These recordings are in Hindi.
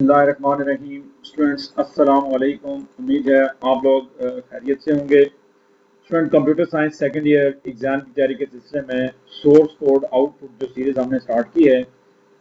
बिस्मिल्लाहिर्रहमानिर्रहीम। स्टूडेंट्स अस्सलाम वालेकुम। उम्मीद है आप लोग खैरियत से होंगे। Student computer science second year exam की तैयारी के सिलसिले में सोर्स कोड आउटपुट जो सीरीज हमने स्टार्ट की है,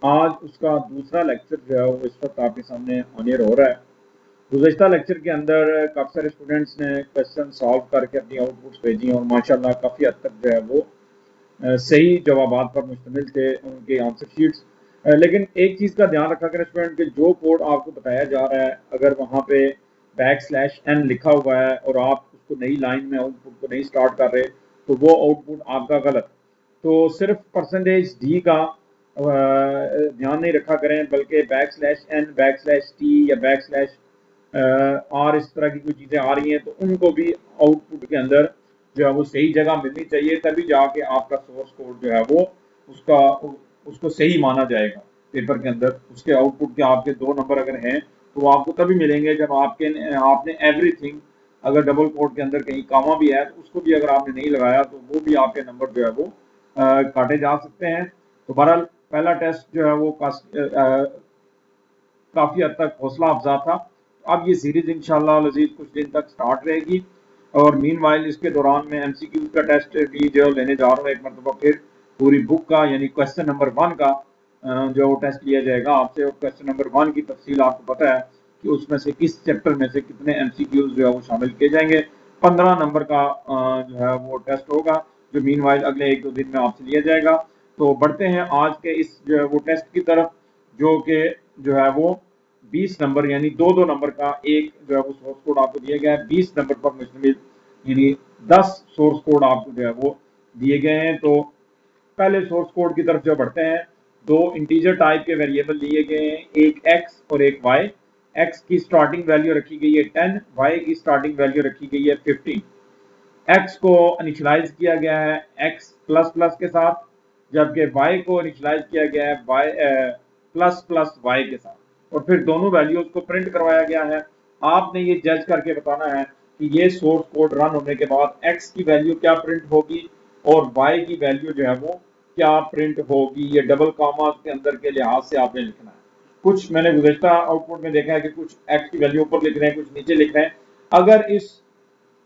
आज उसका दूसरा लेक्चर जो है वो इस वक्त आपके सामने ऑन एयर हो रहा है। गुज़श्ता लेक्चर के अंदर काफ़ी सारे स्टूडेंट्स ने क्वेश्चन सॉल्व करके अपनी आउटपुट्स भेजी और माशाल्लाह काफ़ी हद तक जो है वो सही जवाबात पर मुश्तमिल थे उनके आंसर शीट्स। लेकिन एक चीज़ का ध्यान रखा करें स्टूडेंट कि जो कोड आपको बताया जा रहा है, अगर वहाँ पे \n लिखा हुआ है और आप उसको नई लाइन में आउटपुट को नहीं स्टार्ट कर रहे, तो वो आउटपुट आपका गलत। तो सिर्फ %d का ध्यान नहीं रखा करें, बल्कि \n \t या /r इस तरह की कोई चीज़ें आ रही हैं तो उनको भी आउटपुट के अंदर जो है वो सही जगह मिलनी चाहिए, तभी जाके आपका सोर्स कोड जो है वो उसका उसको सही माना जाएगा पेपर के अंदर। उसके आउटपुट के आपके 2 नंबर अगर हैं तो वो आपको तभी मिलेंगे जब आपने एवरीथिंग, अगर डबल कोट के अंदर कहीं कामा भी है तो उसको भी अगर आपने नहीं लगाया तो वो भी आपके नंबर जो है वो काटे जा सकते हैं। तो बहरहाल पहला टेस्ट जो है वो काफ़ी हद तक हौसला अफजा था। अब ये सीरीज इंशाल्लाह लजीज कुछ दिन तक स्टार्ट रहेगी और मीनवाइल इसके दौरान मैं एमसीक्यूज का टेस्ट भी जो लेने जा रहा हूँ एक मरतबा फिर पूरी बुक का, यानी क्वेश्चन नंबर 1 का जो टेस्ट लिया जाएगा आपसे। और क्वेश्चन नंबर 1 की तफसील आपको पता है कि उसमें से किस चैप्टर में से कितने एमसीक्यूज जो है वो शामिल किए जाएंगे। 15 नंबर का जो है वो टेस्ट होगा जो मीनवाइल अगले 1-2 दिन में आपसे लिया जाएगा। तो बढ़ते हैं आज के इस जो है वो टेस्ट की तरफ, जो कि जो है वो 20 नंबर यानी 2-2 नंबर का एक जो है वो सोर्स कोड आपको दिया गया है। 20 नंबर पर मुश्तमिल यानी 10 सोर्स कोड आपको जो है वो दिए गए हैं। तो पहले सोर्स कोड की तरफ जो बढ़ते हैं, 2 इंटीजर टाइप के वेरिएबल दिए गए हैं, एक x और एक y। x की स्टार्टिंग वैल्यू रखी गई है 10, y की स्टार्टिंग वैल्यू रखी गई है 15। x को इनिशियलाइज किया गया है x प्लस प्लस के साथ, जबकि y को इनिशियलाइज किया गया है y प्लस प्लस y के साथ, और फिर दोनों वैल्यूज को प्रिंट करवाया गया है। आपने ये जज करके बताना है कि ये सोर्स कोड रन होने के बाद x की वैल्यू क्या प्रिंट होगी और y की वैल्यू जो है वो क्या प्रिंट होगी। ये डबल कॉमा के अंदर के लिहाज से आपने लिखना है। कुछ मैंने गुज़श्ता आउटपुट में देखा है कि कुछ x की वैल्यू ऊपर लिख रहे हैं, कुछ नीचे लिख रहे हैं। अगर इस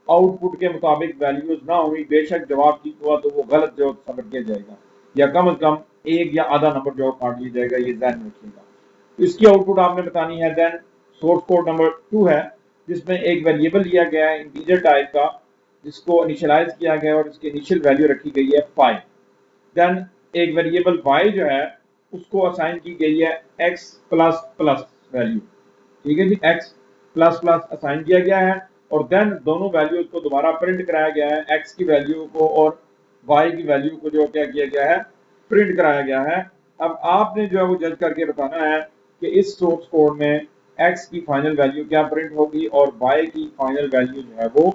आउटपुट के मुताबिक वैल्यूज ना हुई, बेशक जवाब ठीक हुआ तो वो गलत जो समझ किया जाएगा, या कम से कम एक या आधा नंबर जो काट लिया जाएगा, ये ध्यान में रखिएगा। तो इसकी आउटपुट आपने बतानी है। देन सोर्स कोड नंबर 2 है, जिसमें एक वेरिएबल लिया गया है इंटीजर टाइप का, जिसको इनिशियलाइज किया गया और इसकी इनिशियल वैल्यू रखी गई है 5। देन एक वेरिएबल y जो है उसको असाइन की गई है x प्लस प्लस वैल्यू। ठीक है जी, x प्लस प्लस असाइन किया गया है और देन दोनों वैल्यूज को दोबारा प्रिंट कराया गया है, x की वैल्यू को और y की वैल्यू को जो क्या किया गया है, प्रिंट कराया गया है। अब आपने जो है वो जज करके बताना है कि इस सोर्स कोड में x की फाइनल वैल्यू क्या प्रिंट होगी और y की फाइनल वैल्यू जो है वो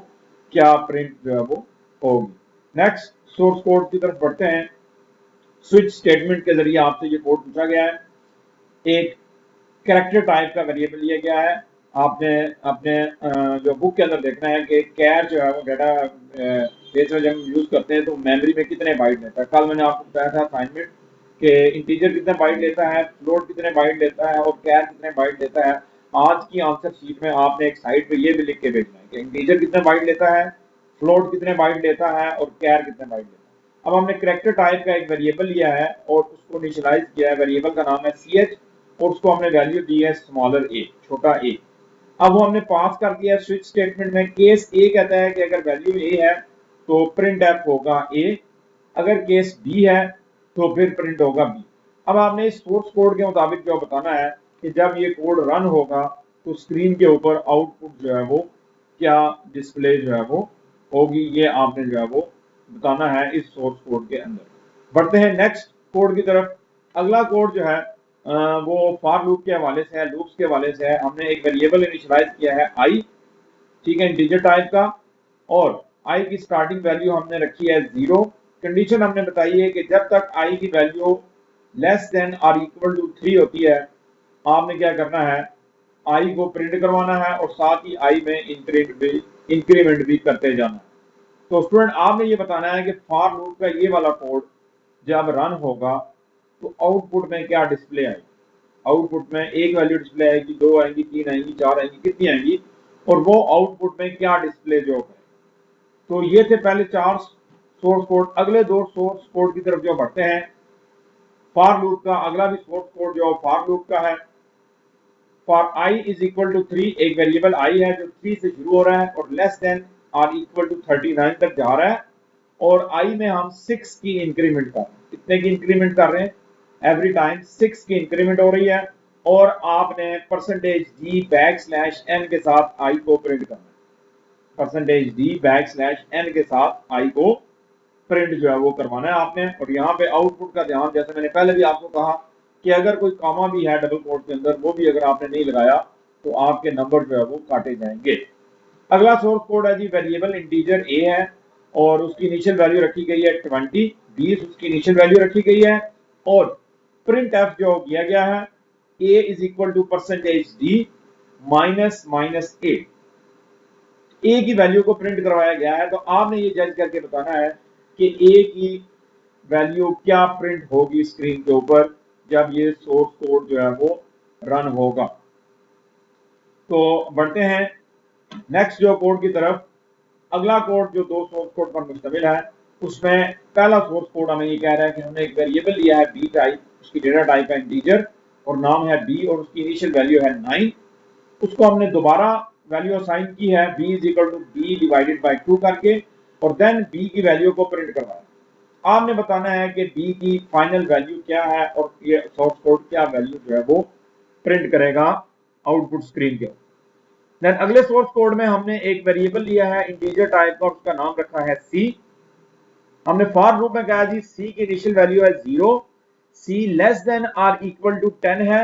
क्या प्रिंट जो है वो होगी। नेक्स्ट सोर्स कोड की तरफ बढ़ते हैं। स्विच स्टेटमेंट के जरिए आपसे ये कोड पूछा गया है। एक कैरेक्टर टाइप का वेरिएबल लिया गया है। आपने अपने जो बुक के अंदर देखना है कि कैर जो है वो डाटा बेस में जब हम यूज करते हैं तो मेमोरी में कितने बाइट लेता है। कल मैंने आपको बताया था असाइनमेंट कि इंटीजर कितने बाइट लेता है, फ्लोट कितने बाइट लेता है और कैर कितने बाइट लेता है। आज की आंसर शीट में आपने एक साइड पे ये भी लिख के भेजना है कि इंटीजर कितने बाइट लेता है, फ्लोट कितने बाइट लेता है और कैर कितने बाइट लेता है। अब हमने कैरेक्टर टाइप का एक वेरिएबल लिया है और उसको इनिशियलाइज किया है। वेरिएबल का नाम है ch और उसको हमने वैल्यू दी है स्मॉलर a, छोटा a। अब वो हमने पास कर दिया स्विच स्टेटमेंट में। केस a कहता है कि अगर वैल्यू a है तो प्रिंट एफ होगा a, अगर केस b है तो फिर प्रिंट होगा b। अब आपने इस सोर्स कोड के मुताबिक जो बताना है कि जब ये कोड रन होगा तो स्क्रीन के ऊपर आउटपुट जो है वो क्या डिस्प्ले जो है वो होगी, ये आपने जो है वो बताना है इस सोर्स कोड के अंदर। बढ़ते हैं नेक्स्ट कोड की तरफ। अगला कोड जो है वो फॉर लूप के हवाले से है, लूप्स के हवाले से है। हमने एक वेरिएबल इनिशियलाइज किया है i, ठीक है, इंटीजर टाइप का, और i की स्टार्टिंग वैल्यू हमने रखी है 0। कंडीशन हमने बताई है कि जब तक i की वैल्यू लेस देन और इक्वल टू 3 होती है, आपने क्या करना है, i को प्रिंट करवाना है और साथ ही i में इंक्रीमेंट भी करते जाना है। तो स्टूडेंट आपने ये बताना है कि फॉर लूप का ये वाला कोड जब रन होगा तो आउटपुट में क्या डिस्प्ले आएगी। आउटपुट में एक वैल्यू डिस्प्ले आएगी, 2 आएंगी, 3 आएंगी, 4 आएंगी, कितनी आएंगी, और वो आउटपुट में क्या डिस्प्ले जो है। तो ये थे पहले 4 सोर्स कोड। अगले 2 सोर्स कोड की तरफ जो बढ़ते हैं, फॉर लूप का अगला भी सोर्स कोड जो फॉर लूप का है। For i is equal to 3, एक वेरिएबल i है जो 3 से शुरू हो रहा है और less than or equal to 39 तक जा रहा है, और i में हम 6 की इंक्रीमेंट कर रहे हैं। कितने की इंक्रीमेंट कर रहे हैं? एवरी टाइम 6 की इंक्रीमेंट हो रही है, और आपने %d\n के साथ i को प्रिंट करना है। %d\n के साथ i को प्रिंट जो है वो करवाना है आपने। और यहाँ पे आउटपुट का ध्यान, जैसे मैंने पहले भी आपको कहा कि अगर कोई कॉमा भी है डबल कोट के अंदर, वो भी अगर आपने नहीं लगाया तो आपके नंबर जो है वो काटे जाएंगे। अगला सोर्स कोड है जी, वेरिएबल इंटीजर a है और उसकी इनिशियल वैल्यू रखी गई है 20 उसकी इनिशियल वैल्यू रखी गई है, और प्रिंट एफ जो किया गया है a is equal to %d minus a की वैल्यू को प्रिंट करवाया गया है। तो आपने ये जज करके बताना है कि a की वैल्यू क्या प्रिंट होगी स्क्रीन के ऊपर जब ये सोर्स कोड जो है वो रन होगा। तो बढ़ते हैं नेक्स्ट जो कोड की तरफ। अगला कोड जो 2 सोर्स कोड पर मुश्तमिल है, उसमें पहला सोर्स कोड हमें ये कह रहा है कि हमने एक वेरिएबल लिया है b टाइप, उसकी डेटा टाइप है इंटीजर और नाम है b, और उसकी इनिशियल वैल्यू है 9। उसको हमने दोबारा वैल्यू असाइन की है b is equal to b divided by 2 करके, और देन b की वैल्यू को प्रिंट करवाया। आपने बताना है कि b की फाइनल वैल्यू क्या है और ये सोर्स कोड क्या वैल्यू जो है वो प्रिंट करेगा आउटपुट स्क्रीन के। देन अगले सोर्स कोड में हमने एक वेरिएबल लिया है इंटीजर टाइप का, उसका नाम रखा है c। हमने फॉर लूप में कहा जी c की इनिशियल वैल्यू है 0, c less than or equal to 10 है,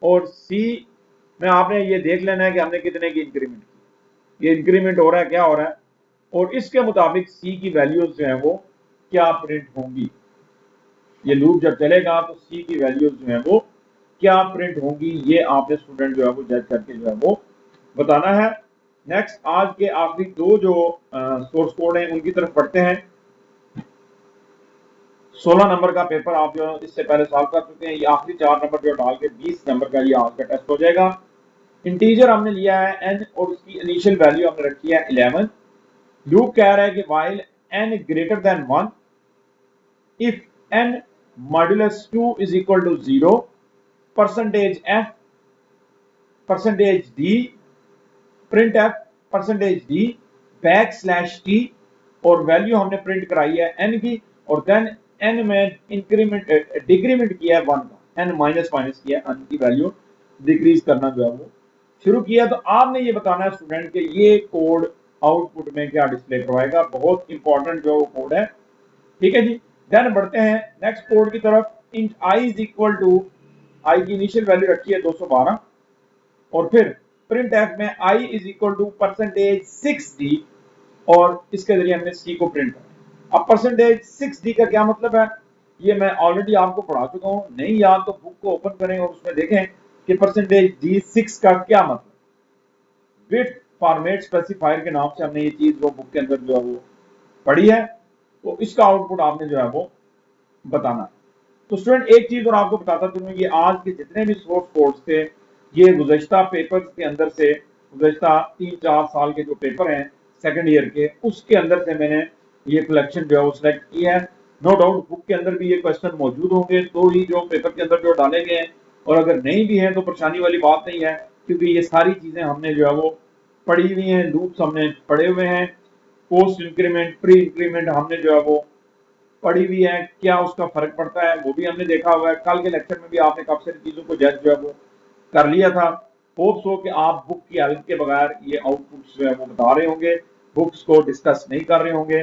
और c में आपने ये देख लेना है कि हमने कितने की इंक्रीमेंट की। ये इंक्रीमेंट हो रहा है, क्या हो रहा है, और इसके मुताबिक c की वैल्यूज जो है वो क्या प्रिंट होंगी। ये लूप जब चलेगा तो c की वैल्यूज जो है वो क्या प्रिंट होंगी, ये आपने स्टूडेंट जो है वो जज करके जो है वो बताना है। नेक्स्ट आज के आखिरी 2 जो सोर्स कोड हैं उनकी तरफ पढ़ते हैं। 16 नंबर का पेपर आप जो इससे पहले सॉल्व कर चुके हैं, ये आखिरी 4 नंबर जो डाल के 20 नंबर का ये आज का टेस्ट हो जाएगा। इंटीजर हमने लिया है n और उसकी इनिशियल वैल्यू हमने रखी है 11। लूप कह रहा है कि while n greater than 1 if n modulus 2 is equal to 0 %f %d print F %d \t, और वैल्यू हमने प्रिंट कराई है n की, और देन n में इंक्रीमेंट डिक्रीमेंट किया है 1 का, n माइनस किया है, n की वैल्यू डिक्रीज करना जो है वो शुरू किया। तो आपने ये बताना है स्टूडेंट कि ये कोड आउटपुट में क्या डिस्प्ले करवाएगा। बहुत इंपॉर्टेंट जो कोड है, ठीक है जी। देन बढ़ते हैं नेक्स्ट कोड की तरफ। Int i is equal to, i की इनिशियल वैल्यू रखी है 212, और फिर प्रिंट एफ में i is equal to %6d, और इसके जरिए हमने c को प्रिंट करना। अब %6d का क्या मतलब है, ये मैं ऑलरेडी आपको पढ़ा चुका हूं, नहीं याद तो बुक को ओपन करें और उसमें देखें कि %d6 का क्या मतलब। बिट फॉर्मेट स्पेसिफायर के नाम से हमने ये चीज वो बुक के अंदर जो है वो पढ़ी है, तो इसका आउटपुट आपने जो है वो बताना है। तो स्टूडेंट एक चीज और आपको बताता चलूं, ये आज के जितने भी सोर्स कोड्स थे, ये गुज़श्ता पेपर्स के अंदर से, गुज़श्ता 3-4 साल के जो पेपर हैं सेकंड ईयर के, उसके अंदर से मैंने ये कलेक्शन जो है वो सिलेक्ट की है। नो डाउट बुक के अंदर भी ये क्वेश्चन मौजूद होंगे, तो ही जो पेपर के अंदर जो डाले गए हैं, और अगर नहीं भी हैं तो परेशानी वाली बात नहीं है, क्योंकि ये सारी चीजें हमने जो है वो पढ़ी हुई हैं, लूप्स हमने पढ़े हुए हैं, पोस्ट इंक्रीमेंट प्री इंक्रीमेंट हमने जो है वो पढ़ी हुई है, क्या उसका फर्क पड़ता है वो भी हमने देखा हुआ है। कल के लेक्चर में भी आपने काफी सारी चीजों को जज जो है वो कर लिया था। होप्स हो कि आप बुक की हेल्प के बगैर ये आउटपुट्स जो है वो बता रहे होंगे, बुक्स को डिस्कस नहीं कर रहे होंगे,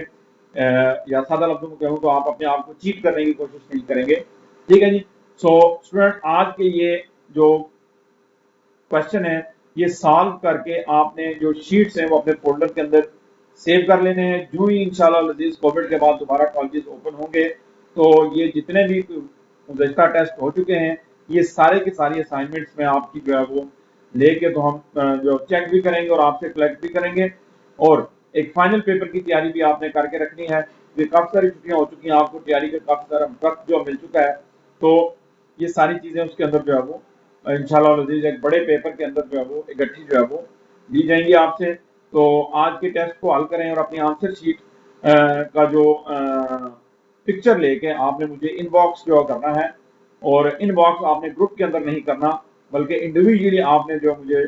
या सादा लफ्जों में कहूँ तो आप अपने आप को चीट करने की कोशिश नहीं करेंगे, ठीक है जी। सो स्टूडेंट आज के ये जो क्वेश्चन है ये सॉल्व करके आपने जो शीट्स हैं वो अपने फोल्डर के अंदर सेव कर लेने हैं। जो ही इंशाल्लाह अज़ीज़ कोविड के बाद दोबारा कॉलेजेस ओपन होंगे, तो ये जितने भी गुज़श्ता टेस्ट हो चुके हैं, ये सारे की सारी असाइनमेंट्स में आपकी जो है वो लेके तो हम जो चेक भी करेंगे और आपसे कलेक्ट भी करेंगे, और एक फाइनल पेपर की तैयारी भी आपने करके रखनी है। ये काफ़ी सारी छुट्टियाँ हो चुकी हैं, आपको तैयारी का काफ़ी सारा वक्त जो मिल चुका है, तो ये सारी चीज़ें उसके अंदर जो है वो इंशाल्लाह अज़ीज़ एक बड़े पेपर के अंदर जो है वो इकट्ठी जो है वो दी जाएंगी आपसे। तो आज के टेस्ट को हल करें और अपनी आंसर शीट का जो पिक्चर लेके आपने मुझे इनबॉक्स जो करना है, और इनबॉक्स आपने ग्रुप के अंदर नहीं करना बल्कि इंडिविजुअली आपने जो मुझे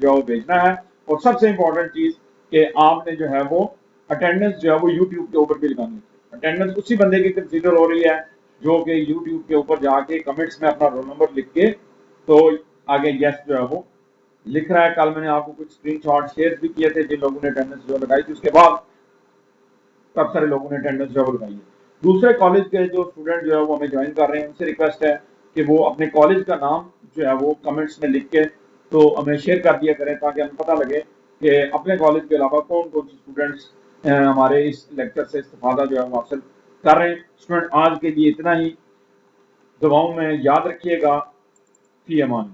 जो भेजना है। और सबसे इंपॉर्टेंट चीज़ कि आपने जो है वो अटेंडेंस जो है वो यूट्यूब के ऊपर भी लगानी है। अटेंडेंस उसी बंदे की कंसीडर हो रही है जो कि यूट्यूब के ऊपर जाके कमेंट्स में अपना रोल नंबर लिख के तो आगे यस जो है वो लिख रहा है। कल मैंने आपको कुछ स्क्रीनशॉट शेयर भी किए थे जिन लोगों ने अटेंडेंस जो लगाई थी, उसके बाद काफी सारे लोगों ने अटेंडेंस जो है वो लगाई है। दूसरे कॉलेज के जो स्टूडेंट जो है वो हमें ज्वाइन कर रहे हैं, उनसे रिक्वेस्ट है कि वो अपने कॉलेज का नाम जो है वो कमेंट्स में लिख के तो हमें शेयर कर दिया करें, ताकि हमें पता लगे कि अपने कॉलेज के अलावा कौन कौन से स्टूडेंट्स हमारे इस लेक्चर से इस्तेफादा जो है वो हासिल कर रहे हैं। स्टूडेंट आज के लिए इतना ही। दुआओं में याद रखिएगा। फी अमान।